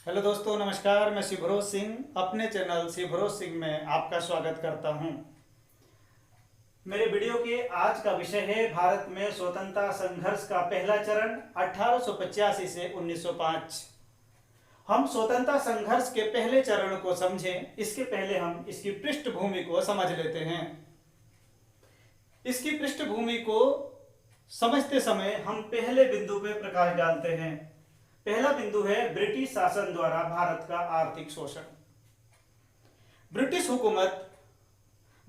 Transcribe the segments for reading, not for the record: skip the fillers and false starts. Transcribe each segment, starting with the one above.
Hello दोस्तों, नमस्कार। मैं शिवरोज सिंह अपने चैनल शिवरोज सिंह में आपका स्वागत करता हूं। मेरे वीडियो के आज का विषय है भारत में स्वतंत्रता संघर्ष का पहला चरण 1885 से 1905। हम स्वतंत्रता संघर्ष के पहले चरण को समझें इसके पहले हम इसकी पृष्ठभूमि को समझ लेते हैं। इसकी पृष्ठभूमि को समझते समय हम पहले बिंदु पे प्रकाश डालते हैं। पहला बिंदु है ब्रिटिश शासन द्वारा भारत का आर्थिक शोषण। ब्रिटिश हुकूमत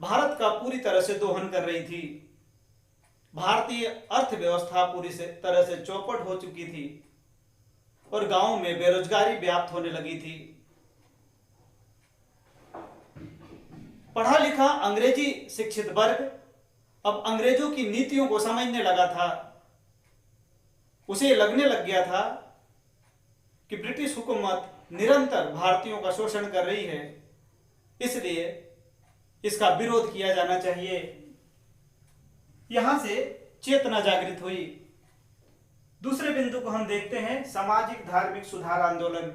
भारत का पूरी तरह से दोहन कर रही थी। भारतीय अर्थव्यवस्था पूरी तरह से चौपट हो चुकी थी और गांवों में बेरोजगारी व्याप्त होने लगी थी। पढ़ा लिखा अंग्रेजी शिक्षित वर्ग अब अंग्रेजों की नीतियों को समझने लगा था। उसे लगने लग गया था कि ब्रिटिश हुकूमत निरंतर भारतीयों का शोषण कर रही है, इसलिए इसका विरोध किया जाना चाहिए। यहां से चेतना जागृत हुई। दूसरे बिंदु को हम देखते हैं सामाजिक धार्मिक सुधार आंदोलन।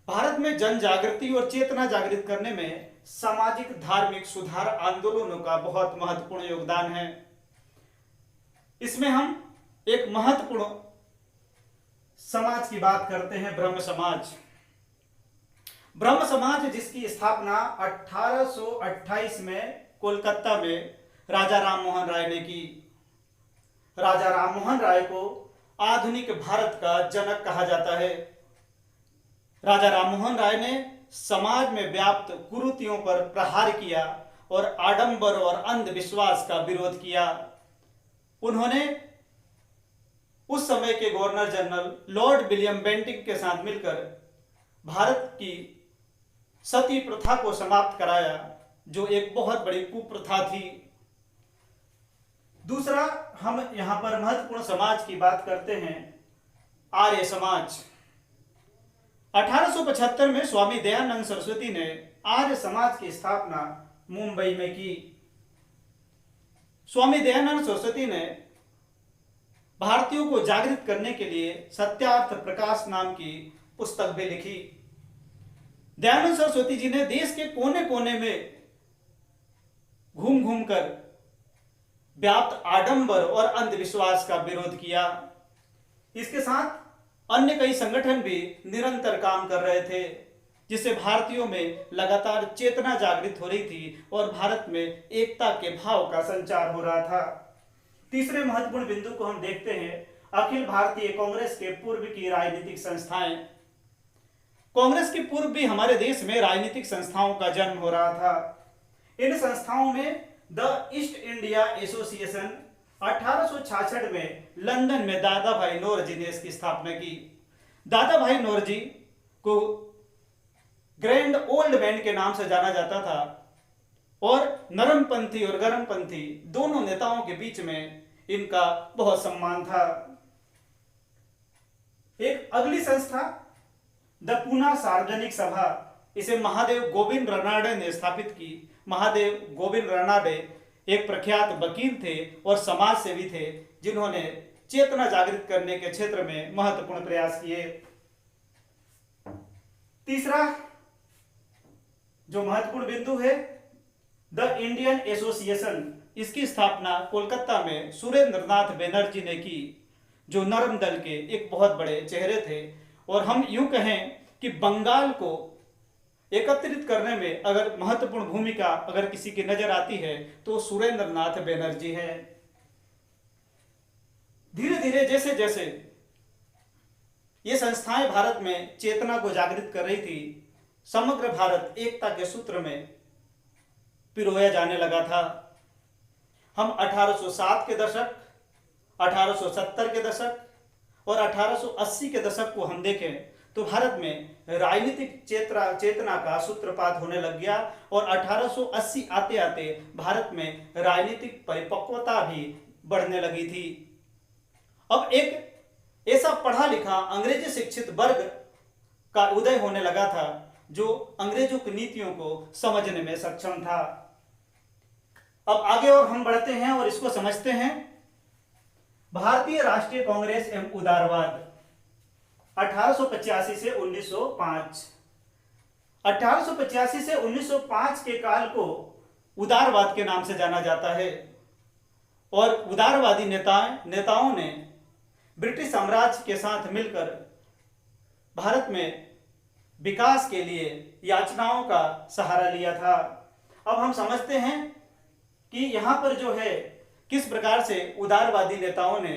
भारत में जन जागृति और चेतना जागृत करने में सामाजिक धार्मिक सुधार आंदोलनों का बहुत महत्वपूर्ण योगदान है। इसमें हम एक महत्वपूर्ण समाज की बात करते हैं, ब्रह्म समाज। ब्रह्म समाज जिसकी स्थापना 1828 में कोलकाता में राजा राममोहन राय ने की। राजा राममोहन राय को आधुनिक भारत का जनक कहा जाता है। राजा राममोहन राय ने समाज में व्याप्त कुरीतियों पर प्रहार किया और आडंबर और अंधविश्वास का विरोध किया। उन्होंने उस समय के governor general Lord William Bentinck के साथ मिलकर भारत की सती प्रथा को समाप्त कराया, जो एक बहुत बड़ी कुप्रथा थी। दूसरा, हम यहां पर महत्वपूर्ण समाज की बात करते हैं, आर्य समाज। 1875 में स्वामी दयानंद सरस्वती ने आर्य समाज की स्थापना मुंबई में की। स्वामी दयानंद सरस्वती ने भारतीयों को जागृत करने के लिए सत्यार्थ प्रकाश नाम की पुस्तक भी लिखी। दयानंद सरस्वती जी ने देश के कोने कोने में घूम घूम कर व्याप्त आडंबर और अंधविश्वास का विरोध किया। इसके साथ अन्य कई संगठन भी निरंतर काम कर रहे थे, जिससे भारतीयों में लगातार चेतना जागृत हो रही थी और भारत में एकता के भाव का संचार हो रहा था। तीसरे महत्वपूर्ण बिंदु को हम देखते हैं, अखिल भारतीय कांग्रेस के पूर्व की राजनीतिक संस्थाएं। कांग्रेस के पूर्व भी हमारे देश में राजनीतिक संस्थाओं का जन्म हो रहा था। इन संस्थाओं में द ईस्ट इंडिया एसोसिएशन 1866 में लंदन में दादा भाई नौरोजी ने इसकी स्थापना की। दादा भाई नौरोजी को ग्रैंड ओल्ड मैन के नाम से जाना जाता था और नरमपंथी और गरमपंथी दोनों नेताओं के बीच में इनका बहुत सम्मान था। एक अगली संस्था द पूना सार्वजनिक सभा, इसे महादेव गोविंद रनाडे ने स्थापित की। महादेव गोविंद रनाडे एक प्रख्यात वकील थे और समाज सेवी थे, जिन्होंने चेतना जागृत करने के क्षेत्र में महत्वपूर्ण प्रयास किए। तीसरा जो महत्वपूर्ण बिंदु है, द इंडियन एसोसिएशन, इसकी स्थापना कोलकाता में सुरेंद्रनाथ बनर्जी ने की, जो नरम दल के एक बहुत बड़े चेहरे थे। और हम यूं कहें कि बंगाल को एकत्रित करने में अगर महत्वपूर्ण भूमिका अगर किसी की नजर आती है तो सुरेंद्रनाथ बनर्जी है। धीरे धीरे जैसे जैसे ये संस्थाएं भारत में चेतना को जागृत कर रही थी, समग्र भारत एकता के सूत्र में पिरोया जाने लगा था। हम 1807 के दशक, 1870 के दशक और 1880 के दशक को हम देखें तो भारत में राजनीतिक चेतना का सूत्रपात होने लग गया और 1880 आते आते भारत में राजनीतिक परिपक्वता भी बढ़ने लगी थी। अब एक ऐसा पढ़ा लिखा अंग्रेजी शिक्षित वर्ग का उदय होने लगा था, जो अंग्रेजों की नीतियों को समझने में सक्षम था। अब आगे और हम बढ़ते हैं और इसको समझते हैं, भारतीय राष्ट्रीय कांग्रेस एवं उदारवाद। 1885 से 1905। 1885 से 1905 के काल को उदारवाद के नाम से जाना जाता है और उदारवादी नेताओं ने ब्रिटिश साम्राज्य के साथ मिलकर भारत में विकास के लिए याचनाओं का सहारा लिया था। अब हम समझते हैं कि यहाँ पर जो है किस प्रकार से उदारवादी नेताओं ने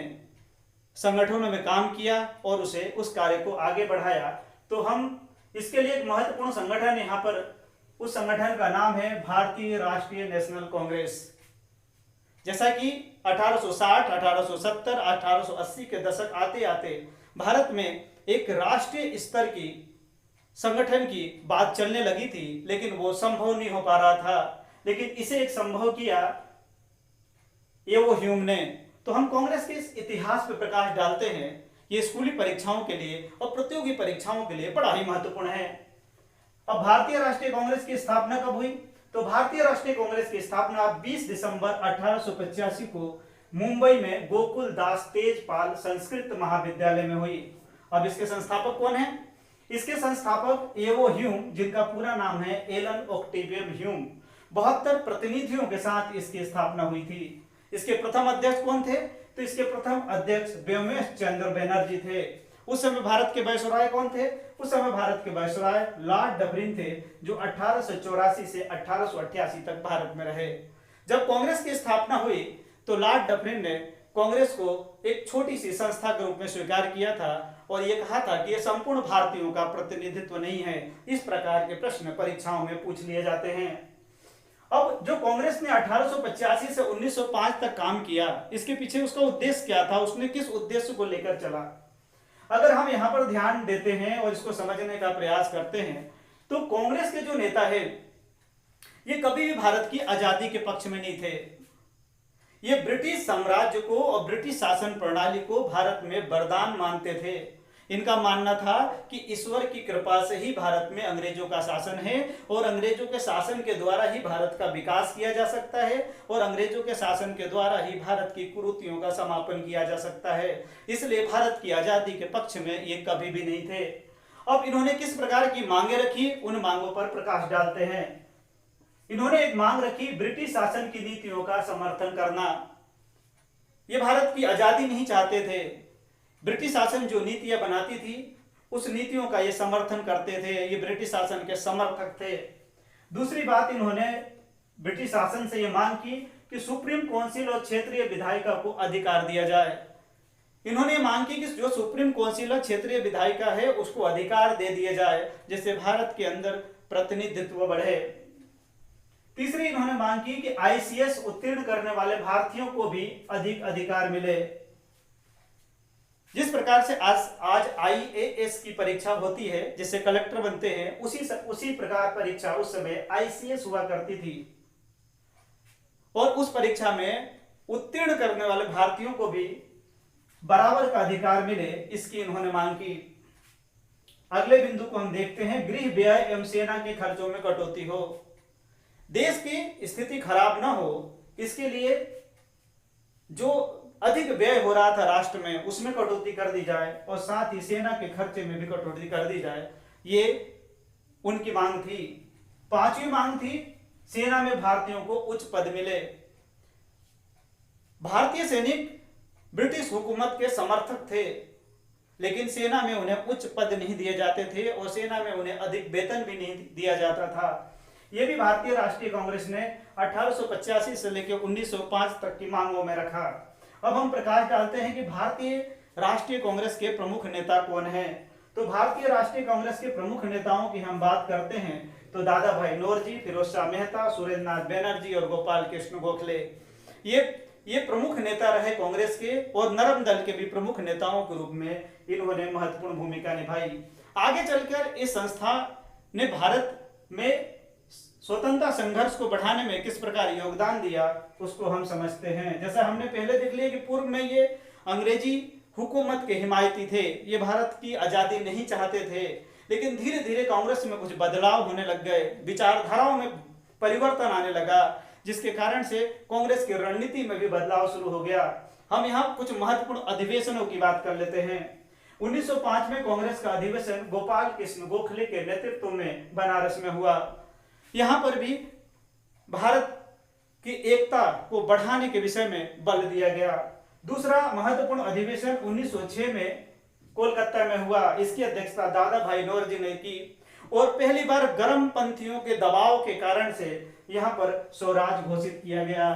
संगठनों में काम किया और उस कार्य को आगे बढ़ाया। तो हम इसके लिए एक महत्वपूर्ण संगठन यहाँ पर, उस संगठन का नाम है भारतीय राष्ट्रीय नेशनल कांग्रेस। जैसा कि 1860, 1870, 1880 के दशक आते आते भारत में एक राष्ट्रीय स्तर की संगठन की बात चलने लगी थी, लेकिन वो संभव नहीं हो पा रहा था। लेकिन इसे एक संभव किया एवो ह्यूम ने। तो हम कांग्रेस के इस इतिहास पर प्रकाश डालते हैं। ये स्कूली परीक्षाओं के लिए और प्रतियोगी परीक्षाओं के लिए बड़ा ही महत्वपूर्ण है। अब भारतीय राष्ट्रीय कांग्रेस की स्थापना कब हुई? तो भारतीय राष्ट्रीय कांग्रेस की स्थापना 20 दिसंबर 1885 को मुंबई में गोकुल दास तेजपाल संस्कृत महाविद्यालय में हुई। अब इसके संस्थापक कौन है? इसके संस्थापक एवो ह्यूम, जिनका पूरा नाम है एलन ऑक्टेवियन ह्यूम। 72 प्रतिनिधियों के साथ इसकी स्थापना हुई थी। इसके प्रथम अध्यक्ष कौन थे? तो इसके प्रथम अध्यक्ष व्योमेश चंद्र बनर्जी थे। उस समय भारत के वायसराय कौन थे? उस समय भारत के वायसराय लॉर्ड डफरिन थे, जो 1884 से 1888 तक भारत में रहे। जब कांग्रेस की स्थापना हुई तो लॉर्ड डफरिन ने कांग्रेस को एक छोटी सी संस्था के रूप में स्वीकार किया था और यह कहा था कि यह संपूर्ण भारतीयों का प्रतिनिधित्व नहीं है। इस प्रकार के प्रश्न परीक्षाओं में पूछ लिए जाते हैं। अब जो कांग्रेस ने 1885 से 1905 तक काम किया, इसके पीछे उसका उद्देश्य क्या था? उसने किस उद्देश्य को लेकर चला? अगर हम यहाँ पर ध्यान देते हैं और इसको समझने का प्रयास करते हैं तो कांग्रेस के जो नेता है ये कभी भी भारत की आजादी के पक्ष में नहीं थे। ये ब्रिटिश साम्राज्य को और ब्रिटिश शासन प्रणाली को भारत में वरदान मानते थे। इनका मानना था कि ईश्वर की कृपा से ही भारत में अंग्रेजों का शासन है और अंग्रेजों के शासन के द्वारा ही भारत का विकास किया जा सकता है और अंग्रेजों के शासन के द्वारा ही भारत की कुरीतियों का समापन किया जा सकता है। इसलिए भारत की आजादी के पक्ष में ये कभी भी नहीं थे। अब इन्होंने किस प्रकार की मांगे रखी, उन मांगों पर प्रकाश डालते हैं। इन्होंने एक मांग रखी, ब्रिटिश शासन की नीतियों का समर्थन करना। ये भारत की आजादी नहीं चाहते थे। ब्रिटिश शासन जो नीतियां बनाती थी उस नीतियों का ये समर्थन करते थे। ये ब्रिटिश शासन के समर्थक थे। दूसरी बात, इन्होंने ब्रिटिश शासन से ये मांग की कि सुप्रीम काउंसिल और क्षेत्रीय विधायिका को अधिकार दिया जाए। इन्होंने मांग की कि जो सुप्रीम काउंसिल और क्षेत्रीय विधायिका है उसको अधिकार दे दिए जाए, जिससे भारत के अंदर प्रतिनिधित्व बढ़े। तीसरी इन्होंने मांग की कि आईसीएस उत्तीर्ण करने वाले भारतीयों को भी अधिक अधिकार मिले। जिस प्रकार से आज आईएएस की परीक्षा होती है, जिससे कलेक्टर बनते हैं, उसी प्रकार परीक्षा उस समय आईसीएस हुआ करती थी और उस परीक्षा में उत्तीर्ण करने वाले भारतीयों को भी बराबर का अधिकार मिले, इसकी इन्होंने मांग की। अगले बिंदु को हम देखते हैं, गृह व्यय एवं सेना के खर्चों में कटौती हो। देश की स्थिति खराब ना हो इसके लिए जो अधिक व्यय हो रहा था राष्ट्र में उसमें कटौती कर दी जाए और साथ ही सेना के खर्चे में भी कटौती कर दी जाए, ये उनकी मांग थी। पांचवी मांग थी, सेना में भारतीयों को उच्च पद मिले। भारतीय सैनिक ब्रिटिश हुकूमत के समर्थक थे, लेकिन सेना में उन्हें उच्च पद नहीं दिए जाते थे और सेना में उन्हें अधिक वेतन भी नहीं दिया जाता था। यह भी भारतीय राष्ट्रीय कांग्रेस ने 1885 से लेकर 1905 तक की मांगों में रखा। अब हम प्रकाश डालते हैं कि भारतीय राष्ट्रीय कांग्रेस के प्रमुख नेता कौन हैं। तो भारतीय राष्ट्रीय कांग्रेस के प्रमुख नेताओं की हम बात करते हैं तो दादा भाई नौरोजी, फिरोज शाह मेहता, सुरेंद्र नाथ बनर्जी और गोपाल कृष्ण गोखले ये प्रमुख नेता रहे कांग्रेस के और नरम दल के भी प्रमुख नेताओं के रूप में इन्होंने महत्वपूर्ण भूमिका निभाई। आगे चलकर इस संस्था ने भारत में स्वतंत्रता संघर्ष को बढ़ाने में किस प्रकार योगदान दिया उसको हम समझते हैं। जैसा हमने पहले देख लिया कि पूर्व में ये अंग्रेजी हुकूमत के हिमायती थे, ये भारत की आजादी नहीं चाहते थे, लेकिन धीरे धीरे कांग्रेस में कुछ बदलाव होने लग गए, विचारधाराओं में परिवर्तन आने लगा, जिसके कारण से कांग्रेस की रणनीति में भी बदलाव शुरू हो गया। हम यहाँ कुछ महत्वपूर्ण अधिवेशनों की बात कर लेते हैं। 1905 में कांग्रेस का अधिवेशन गोपाल कृष्ण गोखले के नेतृत्व में बनारस में हुआ। यहां पर भी भारत की एकता को बढ़ाने के विषय में बल दिया गया। दूसरा महत्वपूर्ण अधिवेशन 1906 में कोलकाता में हुआ। इसकी अध्यक्षता दादा भाई नौरोजी ने की और पहली बार गर्म पंथियों के दबाव के कारण से यहां पर स्वराज घोषित किया गया।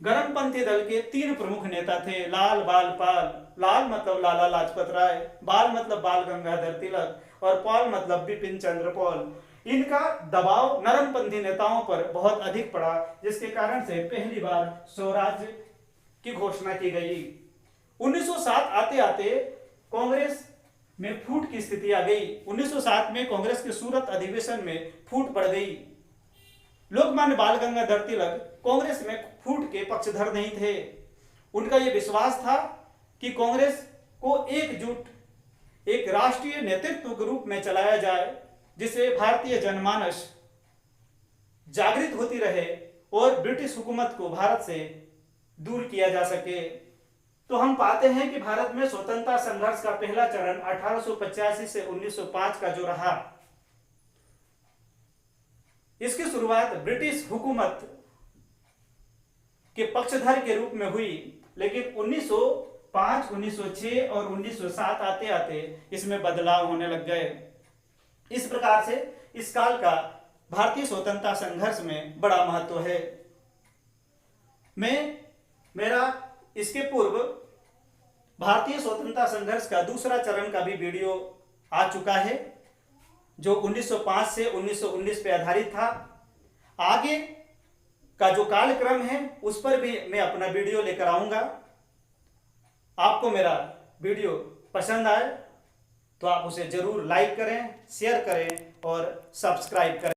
गर्म पंथी दल के 3 प्रमुख नेता थे, लाल बाल पाल। लाल मतलब लाला लाजपत राय, बाल मतलब बाल गंगाधर तिलक और पाल मतलब बिपिन चंद्र पाल। इनका दबाव नरमपंथी नेताओं पर बहुत अधिक पड़ा, जिसके कारण से पहली बार स्वराज की घोषणा की गई। 1907 आते आते कांग्रेस में फूट की स्थिति आ गई। 1907 में कांग्रेस के सूरत अधिवेशन में फूट पड़ गई। लोकमान्य बाल गंगाधर तिलक कांग्रेस में फूट के पक्षधर नहीं थे। उनका यह विश्वास था कि कांग्रेस को एकजुट एक राष्ट्रीय नेतृत्व के रूप में चलाया जाए, जिससे भारतीय जनमानस जागृत होती रहे और ब्रिटिश हुकूमत को भारत से दूर किया जा सके। तो हम पाते हैं कि भारत में स्वतंत्रता संघर्ष का पहला चरण 1885 से 1905 का जो रहा, इसकी शुरुआत ब्रिटिश हुकूमत के पक्षधर के रूप में हुई, लेकिन 1905, 1906 और 1907 आते आते इसमें बदलाव होने लग गए। इस प्रकार से इस काल का भारतीय स्वतंत्रता संघर्ष में बड़ा महत्व है। मेरा इसके पूर्व भारतीय स्वतंत्रता संघर्ष का दूसरा चरण का भी वीडियो आ चुका है, जो 1905 से 1919 पे आधारित था। आगे का जो कालक्रम है उस पर भी मैं अपना वीडियो लेकर आऊंगा। आपको मेरा वीडियो पसंद आए तो आप उसे जरूर लाइक करें, शेयर करें और सब्सक्राइब करें।